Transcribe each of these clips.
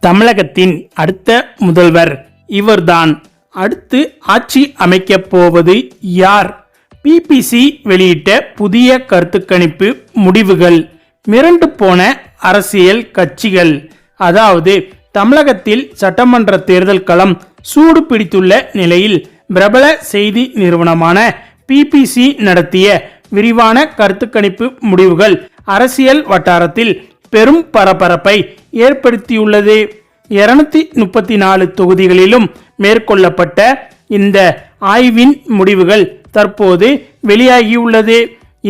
தமிழகத்தின் அடுத்த முதல்வர் இவர்தான். அடுத்து ஆட்சி அமைக்கப் போவது யார்? பிபிசி வெளியிட்ட புதிய கருத்துக்கணிப்பு முடிவுகள். மிரண்டு போன அரசியல் கட்சிகள். அதாவது தமிழகத்தில் சட்டமன்ற தேர்தல் களம் சூடு பிடித்துள்ள நிலையில் பிரபல செய்தி நிறுவனமான பிபிசி நடத்திய விரிவான கருத்துக்கணிப்பு முடிவுகள் அரசியல் வட்டாரத்தில் பெரும் பரபரப்பை ஏற்படுத்தியுள்ளது. 234 தொகுதிகளிலும் மேற்கொள்ளப்பட்ட இந்த ஆய்வின் முடிவுகள் தற்போது வெளியாகியுள்ளது.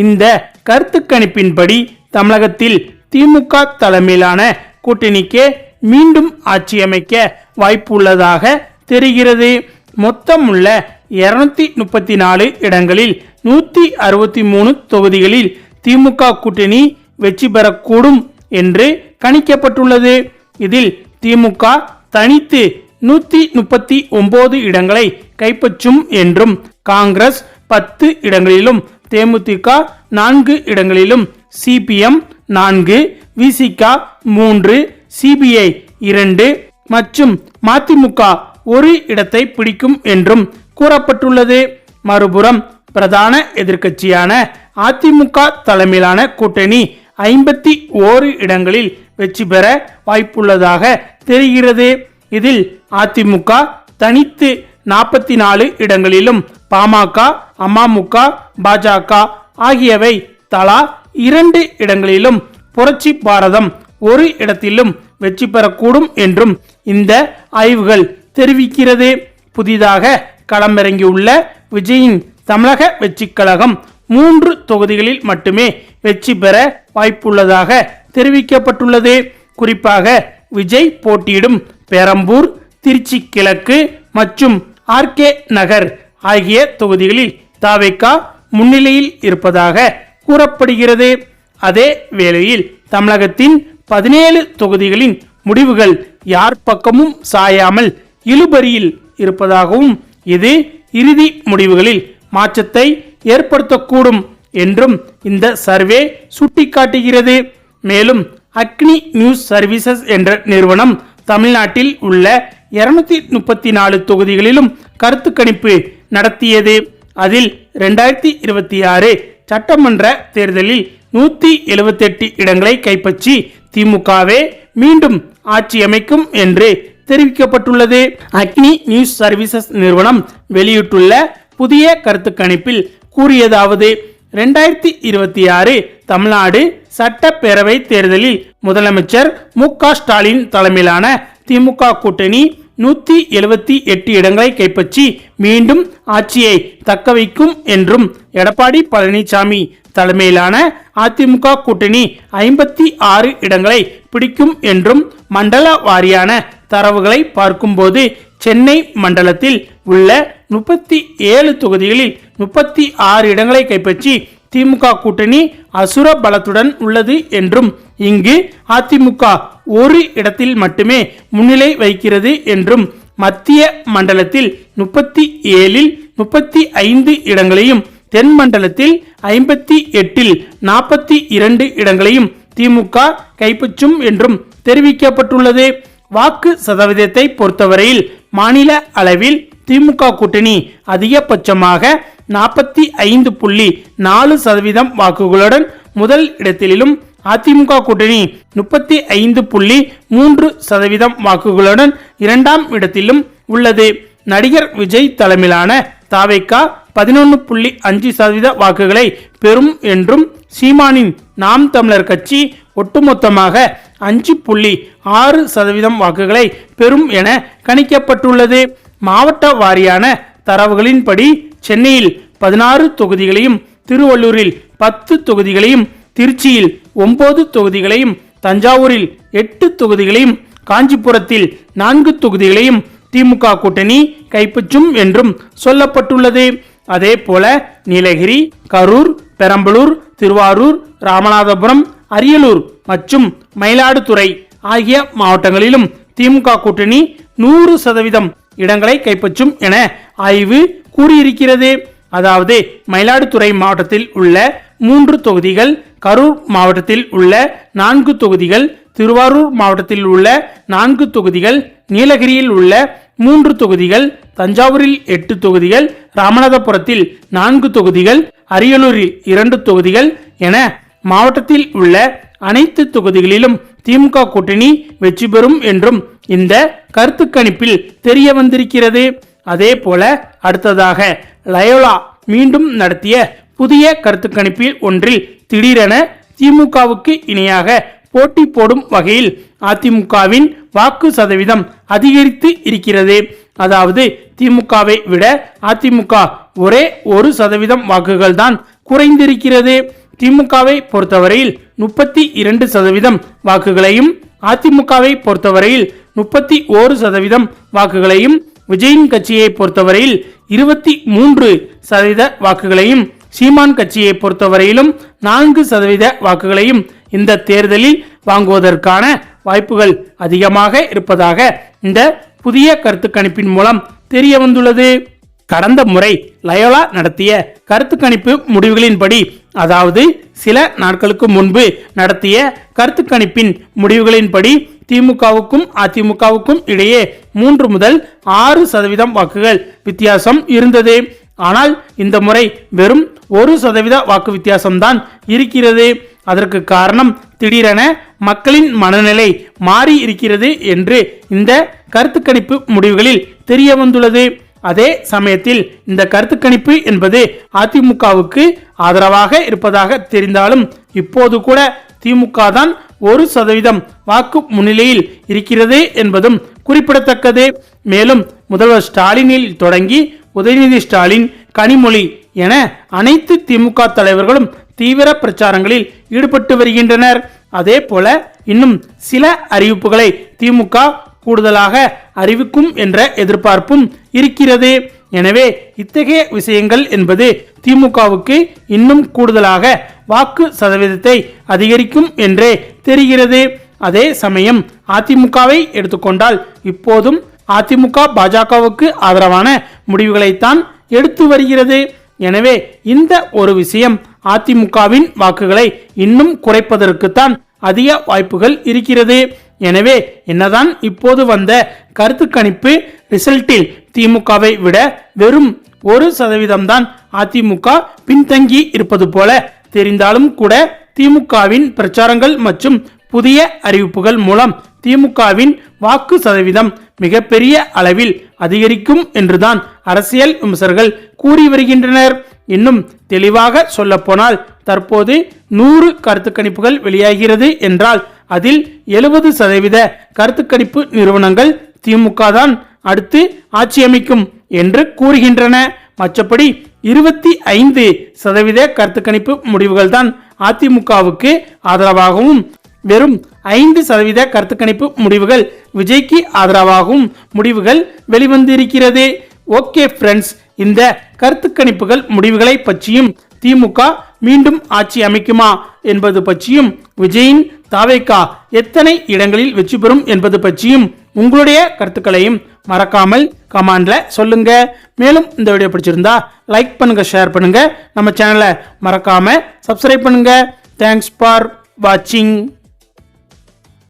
இந்த கருத்துக்கணிப்பின்படி தமிழகத்தில் திமுக தலைமையிலான கூட்டணிக்கே மீண்டும் ஆட்சி அமைக்க வாய்ப்புள்ளதாக தெரிகிறது. மொத்தமுள்ள 234 இடங்களில் 163 தொகுதிகளில் திமுக கூட்டணி வெற்றி பெறக்கூடும் என்று கணிக்கப்பட்டுள்ளது. இதில் திமுக தனித்து 139 இடங்களை கைப்பற்றும் என்றும், காங்கிரஸ் 10 இடங்களிலும், தேமுதிக 4 இடங்களிலும், சிபிஎம் 4, விசிக 3, சிபிஐ 2 மற்றும் மதிமுக 1 இடத்தை பிடிக்கும் என்றும் கூறப்பட்டுள்ளது. மறுபுறம் பிரதான எதிர்க்கட்சியான அதிமுக தலைமையிலான கூட்டணி 51 இடங்களில் வெற்றி பெற வாய்ப்புள்ளதாக தெரிகிறது. இதில் அதிமுக தனித்து 44 இடங்களிலும், பாமக, அமமுக, பாஜக ஆகியவை தலா 2 இடங்களிலும், புரட்சி பாரதம் 1 இடத்திலும் வெற்றி பெறக்கூடும் என்றும் இந்த ஆய்வுகள் தெரிவிக்கிறது. புதிதாக களமிறங்கியுள்ள விஜயின் தமிழக வெற்றிக் கழகம் 3 தொகுதிகளில் மட்டுமே வெற்றி பெற வாய்ப்புள்ளதாக தெரிவிக்கப்பட்டுள்ளது. குறிப்பாக விஜய் போட்டியிடும் பெரம்பூர், திருச்சி கிழக்கு மற்றும் ஆர்கே நகர் ஆகிய தொகுதிகளில் தாவேக முன்னிலையில் இருப்பதாக கூறப்படுகிறது. அதே வேளையில் தமிழகத்தின் 17 தொகுதிகளின் முடிவுகள் யார் பக்கமும் சாயாமல் இழுபறியில் இருப்பதாகவும், இது இறுதி முடிவுகளில் மாற்றத்தை ஏற்படுத்தக்கூடும் என்றும் இந்த சர்வே சுட்டிக்காட்டுகிறது. மேலும் அக்னி நியூஸ் சர்வீசஸ் என்ற நிறுவனம் தமிழ்நாட்டில் உள்ள 234 தொகுதிகளிலும் கருத்து கணிப்பு நடத்தியது. அதில் 2026 சட்டமன்ற தேர்தலில் 178 இடங்களை கைப்பற்றி திமுகவே மீண்டும் ஆட்சி அமைக்கும் என்று தெரிவிக்கப்பட்டுள்ளது. அக்னி நியூஸ் சர்வீசஸ் நிறுவனம் வெளியிட்டுள்ள புதிய கருத்து கணிப்பில் கூறியதாவது: 2026 தமிழ்நாடு சட்டப்பேரவை தேர்தலில் முதலமைச்சர் மு.க. ஸ்டாலின் தலைமையிலான திமுக கூட்டணி 178 இடங்களை கைப்பற்றி மீண்டும் ஆட்சியை தக்க வைக்கும் என்றும், எடப்பாடி பழனிசாமி தலைமையிலான அதிமுக கூட்டணி 56 இடங்களை பிடிக்கும் என்றும், மண்டல வாரியான தரவுகளை பார்க்கும்போது சென்னை மண்டலத்தில் உள்ள 37 தொகுதிகளில் 36 இடங்களை கைப்பற்றி திமுக கூட்டணி அசுர பலத்துடன் உள்ளது என்றும், இங்கு அதிமுக 1 இடத்தில் மட்டுமே முன்னிலை வகிக்கிறது என்றும், மத்திய மண்டலத்தில் 37இல் 35 இடங்களையும், தென் மண்டலத்தில் 58இல் 42 இடங்களையும் திமுக கைப்பற்றும் என்றும் தெரிவிக்கப்பட்டுள்ளது. வாக்கு சதவீதத்தை பொறுத்தவரையில் மாநில அளவில் திமுக கூட்டணி அதிகபட்சமாக 45.4% வாக்குகளுடன் முதல் இடத்திலும், அதிமுக கூட்டணி 35.3% வாக்குகளுடன் இரண்டாம் இடத்திலும் உள்ளது. நடிகர் விஜய் தலைமையிலான தாவேக 11.5% வாக்குகளை பெறும் என்றும், சீமானின் நாம் தமிழர் கட்சி ஒட்டுமொத்தமாக 5.6% வாக்குகளை பெறும் என கணிக்கப்பட்டுள்ளது. மாவட்ட வாரியான தரவுகளின்படி சென்னையில் 16 தொகுதிகளையும், திருவள்ளூரில் 10 தொகுதிகளையும், திருச்சியில் 9 தொகுதிகளையும், தஞ்சாவூரில் 8 தொகுதிகளையும், காஞ்சிபுரத்தில் 4 தொகுதிகளையும் திமுக கூட்டணி கைப்பற்றும் என்றும் சொல்லப்பட்டுள்ளது. அதே போல நீலகிரி, கரூர், பெரம்பலூர், திருவாரூர், ராமநாதபுரம், அரியலூர் மற்றும் மயிலாடுதுறை ஆகிய மாவட்டங்களிலும் திமுக கூட்டணி 100% இடங்களை கைப்பற்றும் என ஆய்வு கூறியிருக்கிறது. அதாவது மயிலாடுதுறை மாவட்டத்தில் உள்ள 3 தொகுதிகள், கரூர் மாவட்டத்தில் உள்ள 4 தொகுதிகள், திருவாரூர் மாவட்டத்தில் உள்ள 4 தொகுதிகள், நீலகிரியில் உள்ள 3 தொகுதிகள், தஞ்சாவூரில் 8 தொகுதிகள், ராமநாதபுரத்தில் 4 தொகுதிகள், அரியலூரில் 2 தொகுதிகள் என மாவட்டத்தில் உள்ள அனைத்து தொகுதிகளிலும் திமுக கூட்டணி வெற்றி பெறும் என்றும் இந்த கருத்து கணிப்பில் தெரிய வந்திருக்கிறது. அதே போல அடுத்ததாக லயோலா மீண்டும் நடத்திய புதிய கருத்து கணிப்பில் ஒன்றில் திடீரென திமுகவுக்கு இணையாக போட்டி போடும் வகையில் அதிமுகவின் வாக்கு சதவீதம் அதிகரித்து இருக்கிறது. அதாவது திமுகவை விட அதிமுக ஒரே 1% வாக்குகள் தான் குறைந்திருக்கிறது. திமுகவை பொறுத்தவரையில் 32% வாக்குகளையும், அதிமுகவை பொறுத்தவரையில் 31% வாக்குகளையும், விஜயின் கட்சியை பொறுத்தவரையில் 23% வாக்குகளையும், சீமான் கட்சியை பொறுத்தவரையிலும் 4% வாக்குகளையும் இந்த தேர்தலில் வாங்குவதற்கான வாய்ப்புகள் அதிகமாக இருப்பதாக இந்த புதிய கருத்து கணிப்பின் மூலம் தெரிய வந்துள்ளது. கடந்த முறை லயோலா நடத்திய கருத்து கணிப்பு முடிவுகளின்படி, அதாவது சில நாட்களுக்கு முன்பு நடத்திய கருத்து கணிப்பின் முடிவுகளின்படி திமுகவுக்கும் அதிமுகவுக்கும் இடையே 3 முதல் 6% வாக்குகள் வித்தியாசம் இருந்தது. ஆனால் இந்த முறை வெறும் 1% வாக்கு வித்தியாசம்தான் இருக்கிறது. அதற்கு காரணம் திடீரென மக்களின் மனநிலை மாறி இருக்கிறது என்று இந்த கருத்து கணிப்பு முடிவுகளில் தெரிய வந்துள்ளது. அதே சமயத்தில் இந்த கருத்து கணிப்பு என்பது அதிமுகவுக்கு ஆதரவாக இருப்பதாக தெரிந்தாலும் இப்போது கூட திமுக தான் 1% வாக்கு முன்னிலையில் இருக்கிறது என்பதும் குறிப்பிடத்தக்கது. மேலும் முதல்வர் ஸ்டாலினில் தொடங்கி உதயநிதி ஸ்டாலின், கனிமொழி என அனைத்து திமுக தலைவர்களும் தீவிர பிரச்சாரங்களில் ஈடுபட்டு வருகின்றனர். அதே போல இன்னும் சில அறிவிப்புகளை திமுக கூடுதலாக அறிவிக்கும் என்ற எதிர்பார்ப்பும் இருக்கிறது. எனவே இத்தகைய விஷயங்கள் என்பது திமுகவுக்கு இன்னும் கூடுதலாக வாக்கு சதவீதத்தை அதிகரிக்கும் என்றே தெரிகிறது. அதே சமயம் அதிமுகவை எடுத்துக்கொண்டால் இப்போதும் அதிமுக பாஜகவுக்கு ஆதரவான முடிவுகளைத்தான் எடுத்து வருகிறது. எனவே இந்த ஒரு விஷயம் அதிமுகவின் வாக்குகளை இன்னும் குறைப்பதற்குத்தான் அதிக வாய்ப்புகள் இருக்கிறது. எனவே என்னதான் இப்போது வந்த கருத்து கணிப்பு ரிசல்ட்டில் திமுகவை விட வெறும் 1% தான் அதிமுக பின்தங்கி இருப்பது போல தெரிந்தாலும் கூட திமுகவின் பிரச்சாரங்கள் மற்றும் புதிய அறிவிப்புகள் மூலம் திமுகவின் வாக்கு சதவீதம் மிகப்பெரிய அளவில் அதிகரிக்கும் என்றுதான் அரசியல் விமர்சகர்கள் கூறி வருகின்றனர். இன்னும் தெளிவாக சொல்ல போனால் தற்போது 100 கருத்து கணிப்புகள் வெளியாகிறது என்றால் அதில் 70% கருத்து கணிப்பு நிறுவனங்கள் திமுக தான் அடுத்து ஆட்சி அமைக்கும் என்று கூறுகின்றன. மற்றபடி 25% கருத்து கணிப்பு முடிவுகள் தான் அதிமுகவுக்கு ஆதரவாகவும், வெறும் 5% கருத்து கணிப்பு முடிவுகள் விஜய்க்கு ஆதரவாகவும் முடிவுகள் வெளிவந்திருக்கிறது. ஓகே ஃப்ரெண்ட்ஸ், இந்த கருத்து கணிப்புகள் முடிவுகளை பற்றியும், திமுக மீண்டும் ஆட்சி அமைக்குமா என்பது பற்றியும், விஜயின் தாவேகா எத்தனை இடங்களில் வெற்றி பெறும் என்பது பற்றியும் உங்களுடைய கருத்துக்களையும் மறக்காமல் கமெண்ட்ல சொல்லுங்க. மேலும் இந்த வீடியோ பிடிச்சிருந்தா லைக் பண்ணுங்க, ஷேர் பண்ணுங்க, நம்ம சேனலை மறக்காம சப்ஸ்கிரைப் பண்ணுங்க. தேங்க்ஸ் ஃபார் வாட்சிங்.